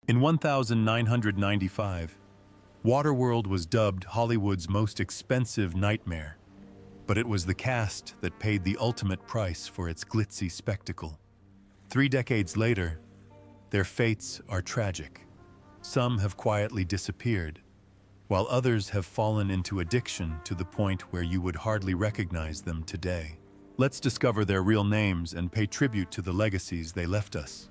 In 1995, Waterworld was dubbed Hollywood's most expensive nightmare, but it was the cast that paid the ultimate price for its glitzy spectacle. 3 decades later, their fates are tragic. Some have quietly disappeared, while others have fallen into addiction to the point where you would hardly recognize them today. Let's discover their real names and pay tribute to the legacies they left us.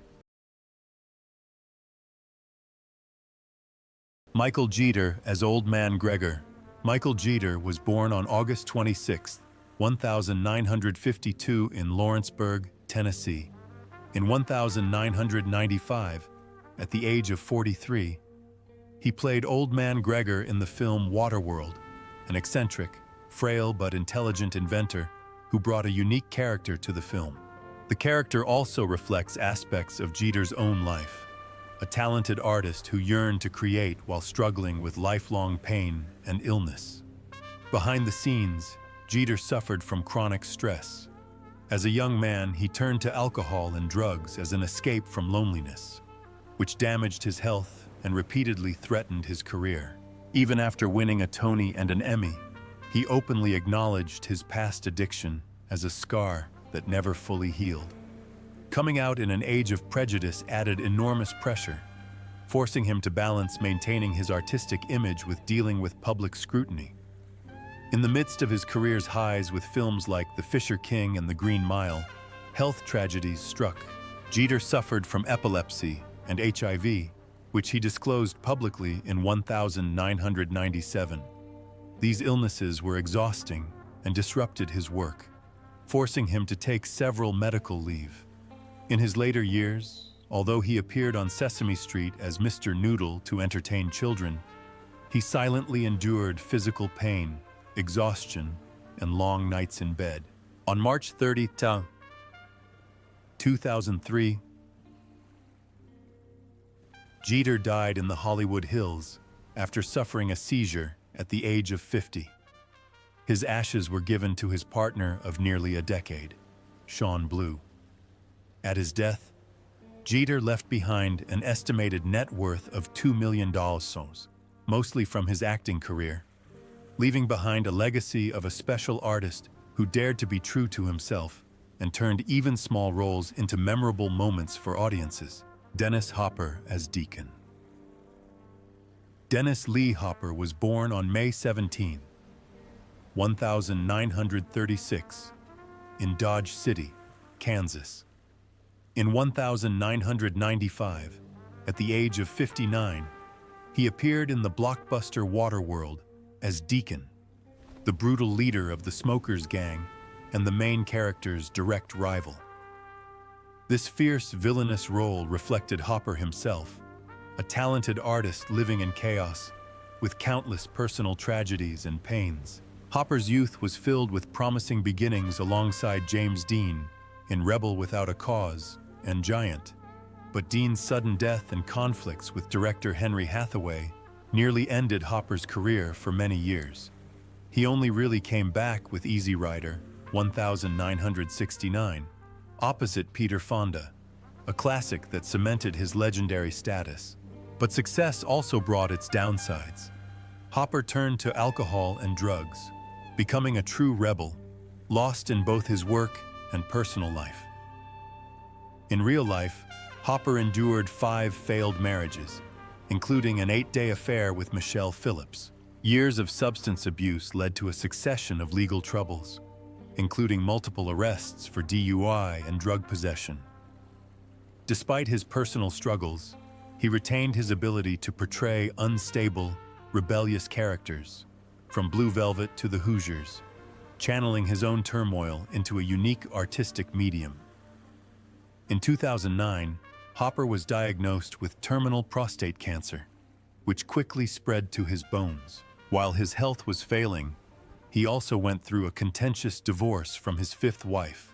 Michael Jeter as Old Man Gregor. Michael Jeter was born on August 26, 1952 in Lawrenceburg, Tennessee. In 1995, at the age of 43, he played Old Man Gregor in the film Waterworld, an eccentric, frail but intelligent inventor who brought a unique character to the film. The character also reflects aspects of Jeter's own life, a talented artist who yearned to create while struggling with lifelong pain and illness. Behind the scenes, Jeter suffered from chronic stress. As a young man, he turned to alcohol and drugs as an escape from loneliness, which damaged his health and repeatedly threatened his career. Even after winning a Tony and an Emmy, he openly acknowledged his past addiction as a scar that never fully healed. Coming out in an age of prejudice added enormous pressure, forcing him to balance maintaining his artistic image with dealing with public scrutiny. In the midst of his career's highs with films like The Fisher King and The Green Mile, health tragedies struck. Jeter suffered from epilepsy and HIV, which he disclosed publicly in 1997. These illnesses were exhausting and disrupted his work, forcing him to take several medical leave. In his later years, although he appeared on Sesame Street as Mr. Noodle to entertain children, he silently endured physical pain, exhaustion, and long nights in bed. On March 30, 2003, Jeter died in the Hollywood Hills after suffering a seizure at the age of 50. His ashes were given to his partner of nearly a decade, Sean Blue. At his death, Jeter left behind an estimated net worth of $2 million, mostly from his acting career, leaving behind a legacy of a special artist who dared to be true to himself and turned even small roles into memorable moments for audiences. Dennis Hopper as Deacon. Dennis Lee Hopper was born on May 17, 1936, in Dodge City, Kansas. In 1995, at the age of 59, he appeared in the blockbuster Waterworld as Deacon, the brutal leader of the smokers gang and the main character's direct rival. This fierce, villainous role reflected Hopper himself, a talented artist living in chaos, with countless personal tragedies and pains. Hopper's youth was filled with promising beginnings alongside James Dean in Rebel Without a Cause and Giant, but Dean's sudden death and conflicts with director Henry Hathaway nearly ended Hopper's career for many years. He only really came back with Easy Rider, 1969, opposite Peter Fonda, a classic that cemented his legendary status. But success also brought its downsides. Hopper turned to alcohol and drugs, becoming a true rebel, lost in both his work and personal life. In real life, Hopper endured 5 failed marriages, including an 8-day affair with Michelle Phillips. Years of substance abuse led to a succession of legal troubles, including multiple arrests for DUI and drug possession. Despite his personal struggles, he retained his ability to portray unstable, rebellious characters, from Blue Velvet to the Hoosiers, channeling his own turmoil into a unique artistic medium. In 2009, Hopper was diagnosed with terminal prostate cancer, which quickly spread to his bones. While his health was failing, he also went through a contentious divorce from his 5th wife,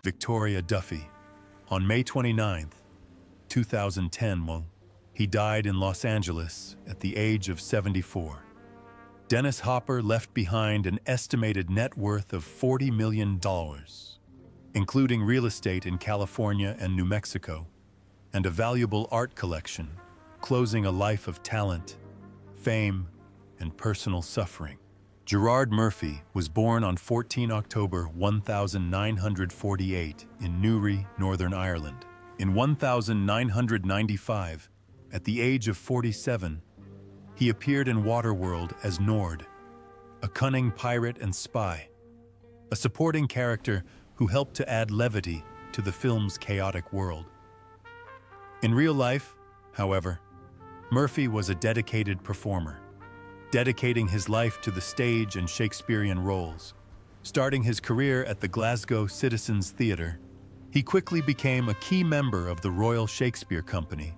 Victoria Duffy. On May 29, 2010, he died in Los Angeles at the age of 74. Dennis Hopper left behind an estimated net worth of $40 million, including real estate in California and New Mexico, and a valuable art collection, closing a life of talent, fame, and personal suffering. Gerard Murphy was born on 14 October 1948 in Newry, Northern Ireland. In 1995, at the age of 47, he appeared in Waterworld as Nord, a cunning pirate and spy, a supporting character who helped to add levity to the film's chaotic world. In real life, however, Murphy was a dedicated performer, dedicating his life to the stage and Shakespearean roles. Starting his career at the Glasgow Citizens Theatre, he quickly became a key member of the Royal Shakespeare Company,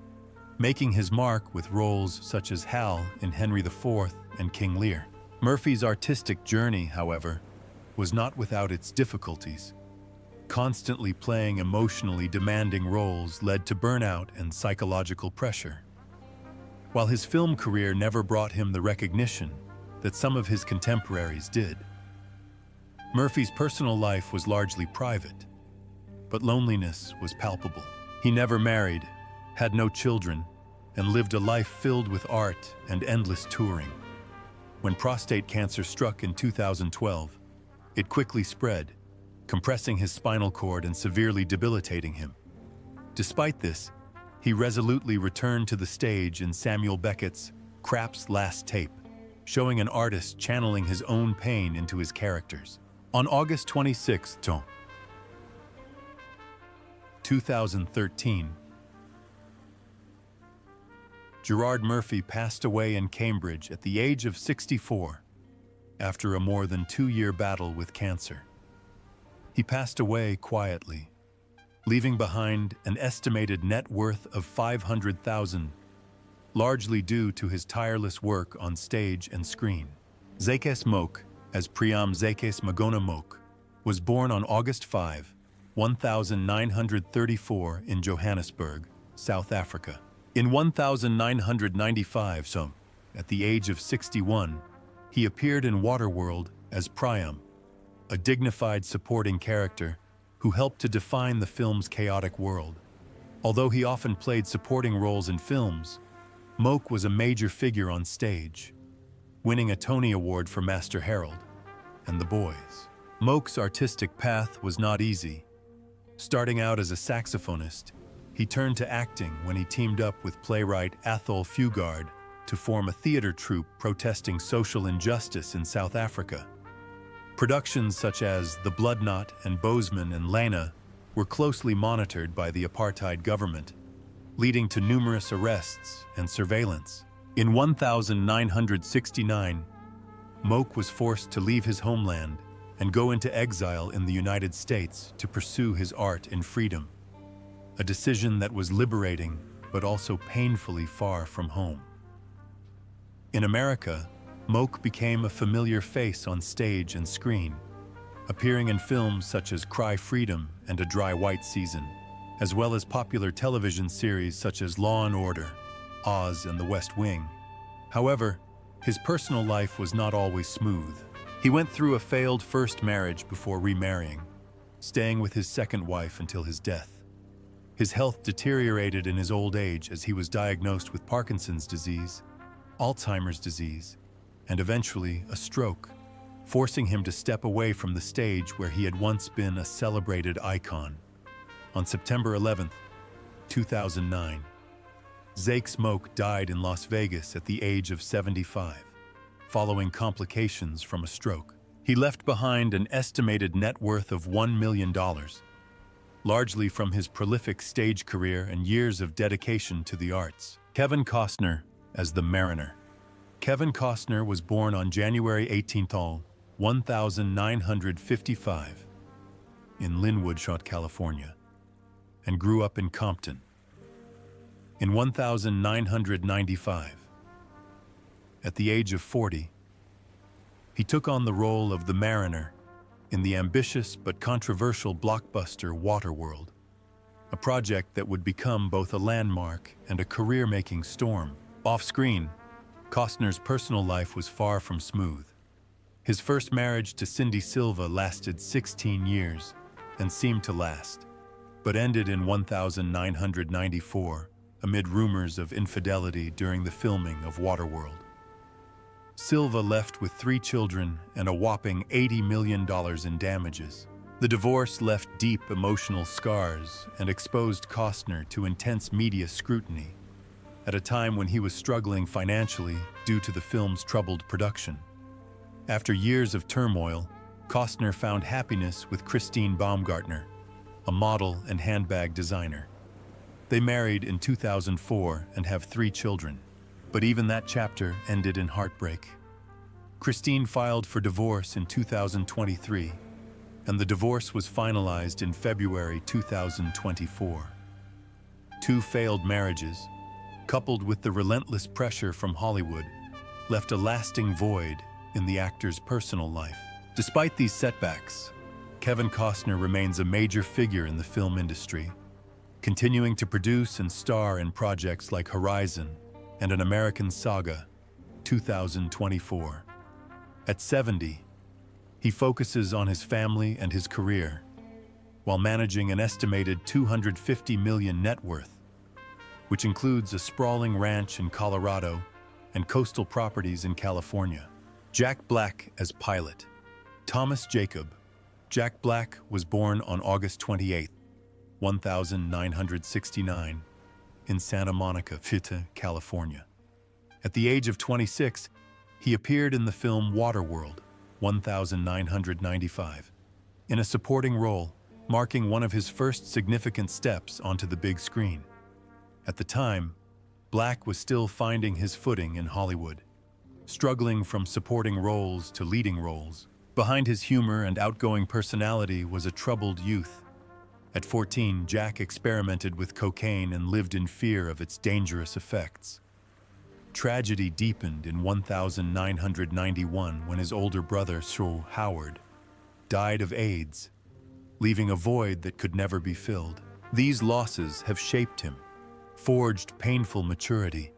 making his mark with roles such as Hal in Henry IV and King Lear. Murphy's artistic journey, however, was not without its difficulties. Constantly playing emotionally demanding roles led to burnout and psychological pressure. While his film career never brought him the recognition that some of his contemporaries did, Murphy's personal life was largely private, but loneliness was palpable. He never married, had no children, and lived a life filled with art and endless touring. When prostate cancer struck in 2012, it quickly spread, compressing his spinal cord and severely debilitating him. Despite this, he resolutely returned to the stage in Samuel Beckett's Krapp's Last Tape, showing an artist channeling his own pain into his characters. On August 26, 2013, Gerard Murphy passed away in Cambridge at the age of 64 after a more than 2-year battle with cancer. He passed away quietly, leaving behind an estimated net worth of $500,000, largely due to his tireless work on stage and screen. Zakes Moke, as Priam Zakes Magona Moke, was born on August 5, 1934 in Johannesburg, South Africa. In 1995, at the age of 61, he appeared in Waterworld as Priam, a dignified supporting character who helped to define the film's chaotic world. Although he often played supporting roles in films, Moke was a major figure on stage, winning a Tony Award for Master Harold and The Boys. Moke's artistic path was not easy. Starting out as a saxophonist, he turned to acting when he teamed up with playwright Athol Fugard to form a theater troupe protesting social injustice in South Africa. Productions such as The Blood Knot and Bozeman and Lena were closely monitored by the apartheid government, leading to numerous arrests and surveillance. In 1969, Moke was forced to leave his homeland and go into exile in the United States to pursue his art in freedom, a decision that was liberating but also painfully far from home. In America, Moke became a familiar face on stage and screen, appearing in films such as Cry Freedom and A Dry White Season, as well as popular television series such as Law & Order, Oz, and The West Wing. However, his personal life was not always smooth. He went through a failed first marriage before remarrying, staying with his second wife until his death. His health deteriorated in his old age as he was diagnosed with Parkinson's disease, Alzheimer's disease, and eventually a stroke, forcing him to step away from the stage where he had once been a celebrated icon. On September 11, 2009, Zakes Moke died in Las Vegas at the age of 75, following complications from a stroke. He left behind an estimated net worth of $1 million, largely from his prolific stage career and years of dedication to the arts. Kevin Costner as the Mariner. Kevin Costner was born on January 18, 1955, in Linwood, California, and grew up in Compton. In 1995, at the age of 40, he took on the role of the Mariner in the ambitious but controversial blockbuster Waterworld, a project that would become both a landmark and a career-making storm. Off-screen, Costner's personal life was far from smooth. His first marriage to Cindy Silva lasted 16 years and seemed to last, but ended in 1994 amid rumors of infidelity during the filming of Waterworld. Silva left with 3 children and a whopping $80 million in damages. The divorce left deep emotional scars and exposed Costner to intense media scrutiny at a time when he was struggling financially due to the film's troubled production. After years of turmoil, Costner found happiness with Christine Baumgartner, a model and handbag designer. They married in 2004 and have 3 children, but even that chapter ended in heartbreak. Christine filed for divorce in 2023, and the divorce was finalized in February 2024. 2 failed marriages, coupled with the relentless pressure from Hollywood, left a lasting void in the actor's personal life. Despite these setbacks, Kevin Costner remains a major figure in the film industry, continuing to produce and star in projects like Horizon and An American Saga, 2024. At 70, he focuses on his family and his career, while managing an estimated $250 million net worth, which includes a sprawling ranch in Colorado and coastal properties in California. Jack Black as pilot. Thomas Jacob. Jack Black was born on August 28, 1969, in Santa Monica, California. At the age of 26, he appeared in the film Waterworld, 1995, in a supporting role, marking one of his first significant steps onto the big screen. At the time, Black was still finding his footing in Hollywood, struggling from supporting roles to leading roles. Behind his humor and outgoing personality was a troubled youth. At 14, Jack experimented with cocaine and lived in fear of its dangerous effects. Tragedy deepened in 1991 when his older brother, Howard, died of AIDS, leaving a void that could never be filled. These losses have shaped him, forged painful maturity,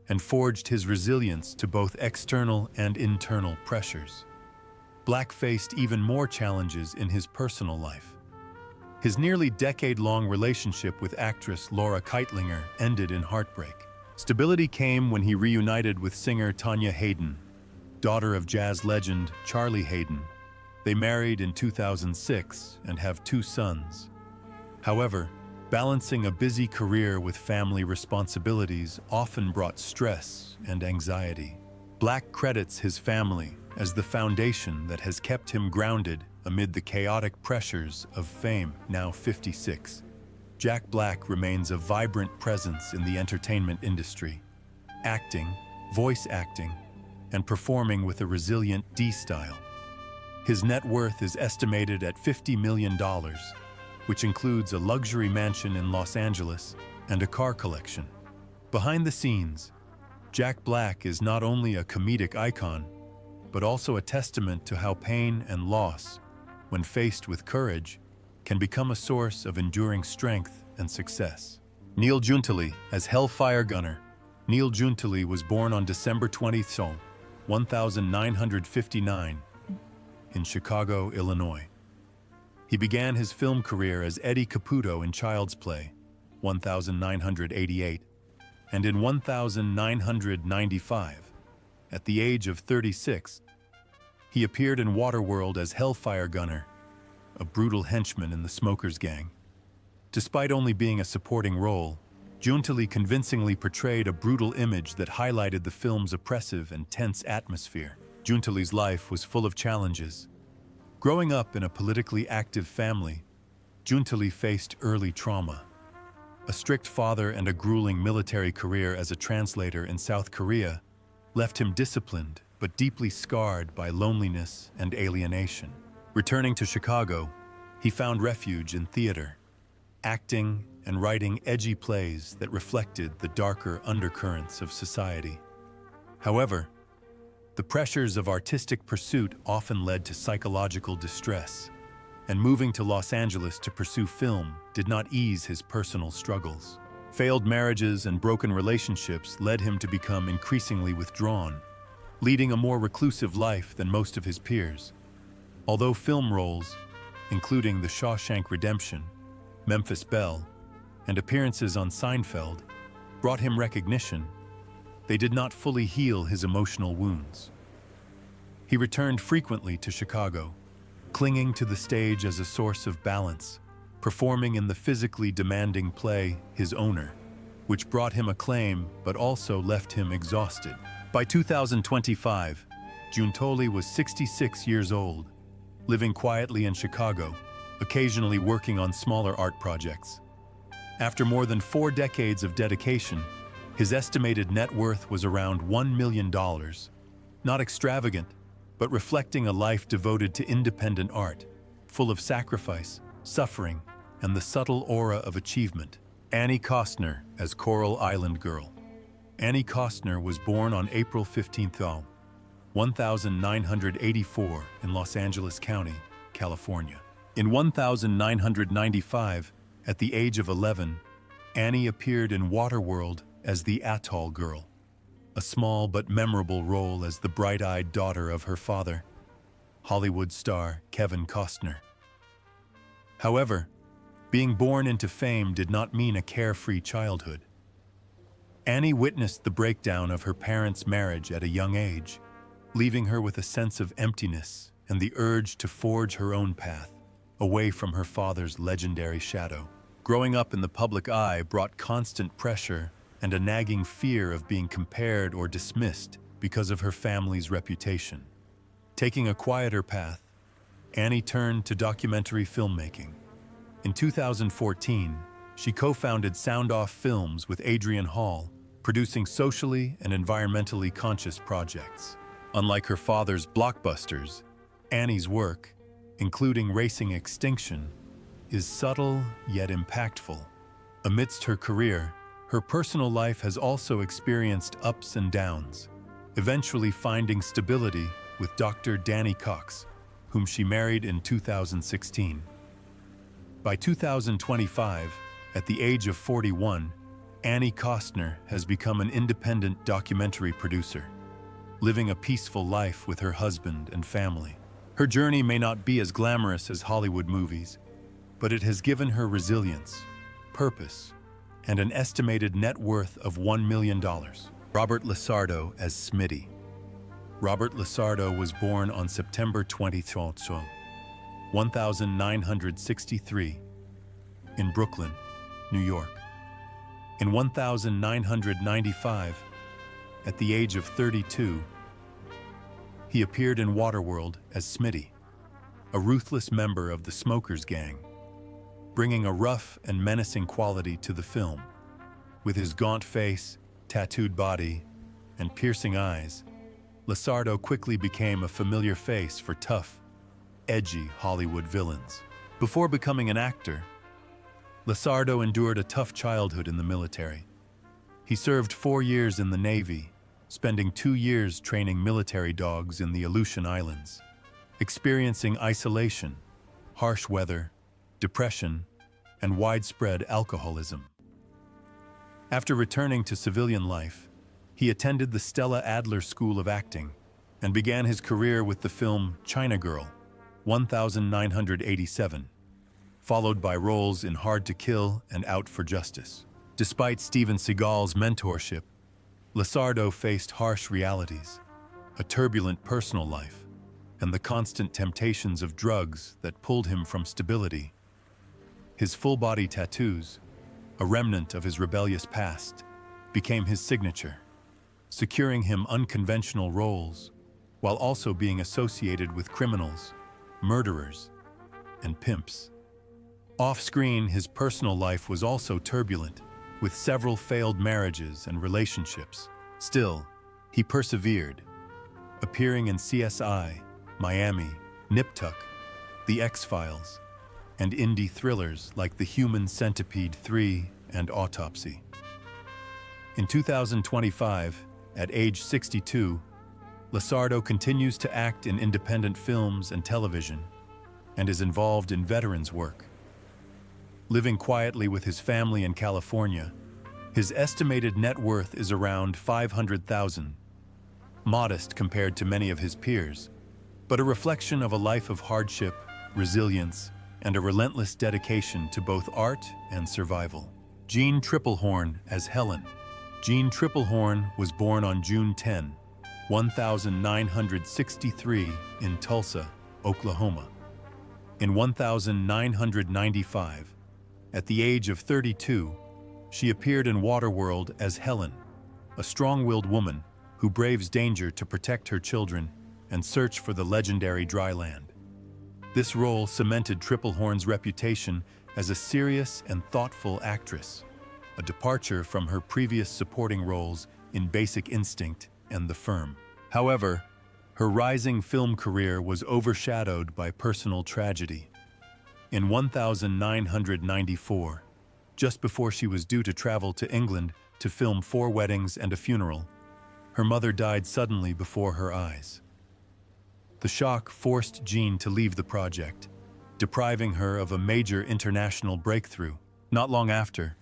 and forged his resilience to both external and internal pressures. Black faced even more challenges in his personal life. His nearly decade-long relationship with actress Laura Keitlinger ended in heartbreak. Stability came when he reunited with singer Tanya Hayden, daughter of jazz legend Charlie Hayden. They married in 2006 and have 2 sons. However, balancing a busy career with family responsibilities often brought stress and anxiety. Black credits his family as the foundation that has kept him grounded amid the chaotic pressures of fame. Now 56, Jack Black remains a vibrant presence in the entertainment industry, acting, voice acting, and performing with a resilient D-style. His net worth is estimated at $50 million, which includes a luxury mansion in Los Angeles and a car collection. Behind the scenes, Jack Black is not only a comedic icon, but also a testament to how pain and loss, when faced with courage, can become a source of enduring strength and success. Neil Juntali as Hellfire Gunner. Neil Juntali was born on December 20, 1959, in Chicago, Illinois. He began his film career as Eddie Caputo in Child's Play, 1988, and in 1995, at the age of 36, he appeared in Waterworld as Hellfire Gunner, a brutal henchman in the Smokers Gang. Despite only being a supporting role, Juntali convincingly portrayed a brutal image that highlighted the film's oppressive and tense atmosphere. Juntali's life was full of challenges. Growing up in a politically active family, Juntali faced early trauma. A strict father and a grueling military career as a translator in South Korea left him disciplined but deeply scarred by loneliness and alienation. Returning to Chicago, he found refuge in theater, acting and writing edgy plays that reflected the darker undercurrents of society. However, the pressures of artistic pursuit often led to psychological distress, and moving to Los Angeles to pursue film did not ease his personal struggles. Failed marriages and broken relationships led him to become increasingly withdrawn, leading a more reclusive life than most of his peers. Although film roles, including The Shawshank Redemption, Memphis Belle, and appearances on Seinfeld, brought him recognition, they did not fully heal his emotional wounds. He returned frequently to Chicago, clinging to the stage as a source of balance, performing in the physically demanding play His Owner, which brought him acclaim but also left him exhausted. By 2025, Giuntoli was 66 years old, living quietly in Chicago, occasionally working on smaller art projects. After more than 4 decades of dedication, his estimated net worth was around $1 million, not extravagant, but reflecting a life devoted to independent art, full of sacrifice, suffering, and the subtle aura of achievement. Annie Costner as Coral Island Girl. Annie Costner was born on April 15, 1984 in Los Angeles County, California. In 1995, at the age of 11, Annie appeared in Waterworld as the Atoll Girl, a small but memorable role as the bright-eyed daughter of her father, Hollywood star Kevin Costner. However, being born into fame did not mean a carefree childhood. Annie witnessed the breakdown of her parents' marriage at a young age, leaving her with a sense of emptiness and the urge to forge her own path, away from her father's legendary shadow. Growing up in the public eye brought constant pressure and a nagging fear of being compared or dismissed because of her family's reputation. Taking a quieter path, Annie turned to documentary filmmaking. In 2014, she co-founded Sound Off Films with Adrian Hall, producing socially and environmentally conscious projects. Unlike her father's blockbusters, Annie's work, including Racing Extinction, is subtle yet impactful. Amidst her career, her personal life has also experienced ups and downs, eventually finding stability with Dr. Danny Cox, whom she married in 2016. By 2025, at the age of 41, Annie Costner has become an independent documentary producer, living a peaceful life with her husband and family. Her journey may not be as glamorous as Hollywood movies, but it has given her resilience, purpose, and an estimated net worth of $1 million. Robert Lasardo as Smitty. Robert Lasardo was born on September 23, 1963, in Brooklyn, New York. In 1995, at the age of 32, he appeared in Waterworld as Smitty, a ruthless member of the Smokers Gang, bringing a rough and menacing quality to the film. With his gaunt face, tattooed body, and piercing eyes, Lasardo quickly became a familiar face for tough, edgy Hollywood villains. Before becoming an actor, Lasardo endured a tough childhood in the military. He served 4 years in the Navy, spending 2 years training military dogs in the Aleutian Islands, experiencing isolation, harsh weather, depression, and widespread alcoholism. After returning to civilian life, he attended the Stella Adler School of Acting and began his career with the film China Girl, 1987, followed by roles in Hard to Kill and Out for Justice. Despite Steven Seagal's mentorship, Lasardo faced harsh realities, a turbulent personal life, and the constant temptations of drugs that pulled him from stability. His full-body tattoos, a remnant of his rebellious past, became his signature, securing him unconventional roles while also being associated with criminals, murderers, and pimps. Off-screen, his personal life was also turbulent, with several failed marriages and relationships. Still, he persevered, appearing in CSI, Miami, Nip Tuck, The X-Files, and indie thrillers like The Human Centipede 3 and Autopsy. In 2025, at age 62, Lasardo continues to act in independent films and television and is involved in veterans work. Living quietly with his family in California, his estimated net worth is around $500,000, modest compared to many of his peers, but a reflection of a life of hardship, resilience, and a relentless dedication to both art and survival. Jean Triplehorn as Helen. Jean Triplehorn was born on June 10, 1963 in Tulsa, Oklahoma. In 1995, at the age of 32, she appeared in Waterworld as Helen, a strong-willed woman who braves danger to protect her children and search for the legendary dry land. This role cemented Triplehorn's reputation as a serious and thoughtful actress, a departure from her previous supporting roles in Basic Instinct and The Firm. However, her rising film career was overshadowed by personal tragedy. In 1994, just before she was due to travel to England to film 4 Weddings and a Funeral, her mother died suddenly before her eyes. The shock forced Jean to leave the project, depriving her of a major international breakthrough. Not long after,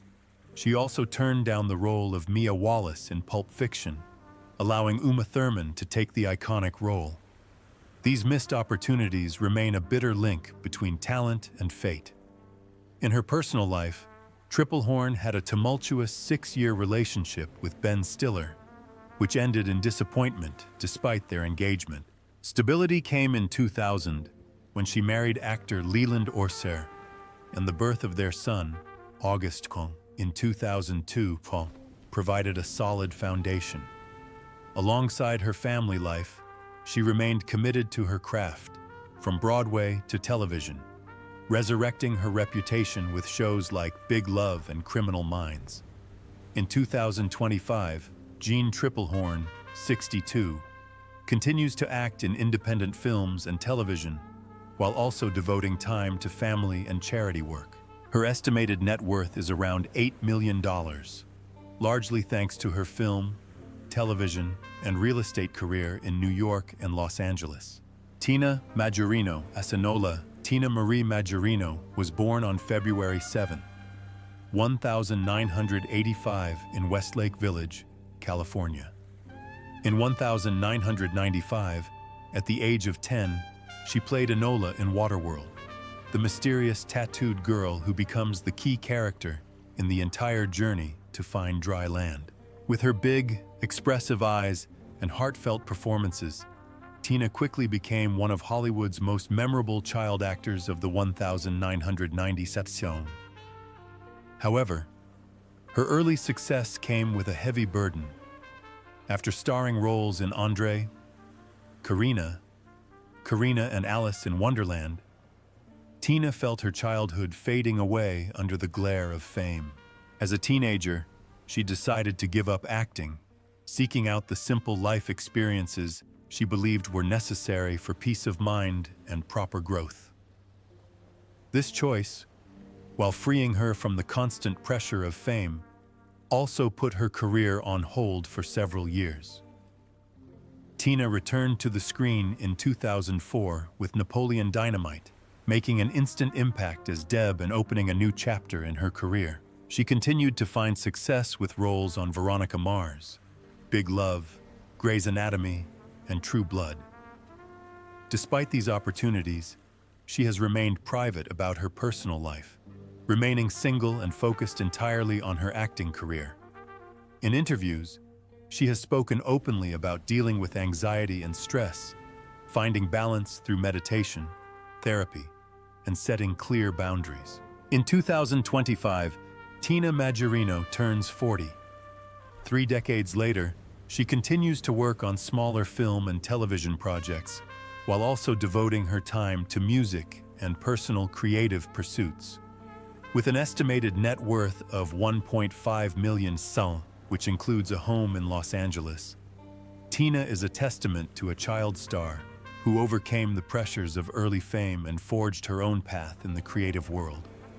she also turned down the role of Mia Wallace in Pulp Fiction, allowing Uma Thurman to take the iconic role. These missed opportunities remain a bitter link between talent and fate. In her personal life, Triplehorn had a tumultuous 6-year relationship with Ben Stiller, which ended in disappointment despite their engagement. Stability came in 2000 when she married actor Leland Orser, and the birth of their son, August Kong, in 2002 provided a solid foundation. Alongside her family life, she remained committed to her craft, from Broadway to television, resurrecting her reputation with shows like Big Love and Criminal Minds. In 2025, Jean Triplehorn, 62, continues to act in independent films and television, while also devoting time to family and charity work. Her estimated net worth is around $8 million, largely thanks to her film, television, and real estate career in New York and Los Angeles. Tina Majorino Asinola Tina Marie Majorino was born on February 7, 1985 in Westlake Village, California. In 1995, at the age of 10, she played Enola in Waterworld, the mysterious tattooed girl who becomes the key character in the entire journey to find dry land. With her big, expressive eyes and heartfelt performances, Tina quickly became one of Hollywood's most memorable child actors of the 1997. However, her early success came with a heavy burden. After starring roles in Andre, Karina and Alice in Wonderland, Tina felt her childhood fading away under the glare of fame. As a teenager, she decided to give up acting, seeking out the simple life experiences she believed were necessary for peace of mind and proper growth. This choice, while freeing her from the constant pressure of fame, also put her career on hold for several years. Tina returned to the screen in 2004 with Napoleon Dynamite, making an instant impact as Deb and opening a new chapter in her career. She continued to find success with roles on Veronica Mars, Big Love, Grey's Anatomy, and True Blood. Despite these opportunities, she has remained private about her personal life, remaining single and focused entirely on her acting career. In interviews, she has spoken openly about dealing with anxiety and stress, finding balance through meditation, therapy, and setting clear boundaries. In 2025, Tina Majorino turns 40. 3 decades later, she continues to work on smaller film and television projects, while also devoting her time to music and personal creative pursuits. With an estimated net worth of $1.5 million, which includes a home in Los Angeles, Tina is a testament to a child star who overcame the pressures of early fame and forged her own path in the creative world.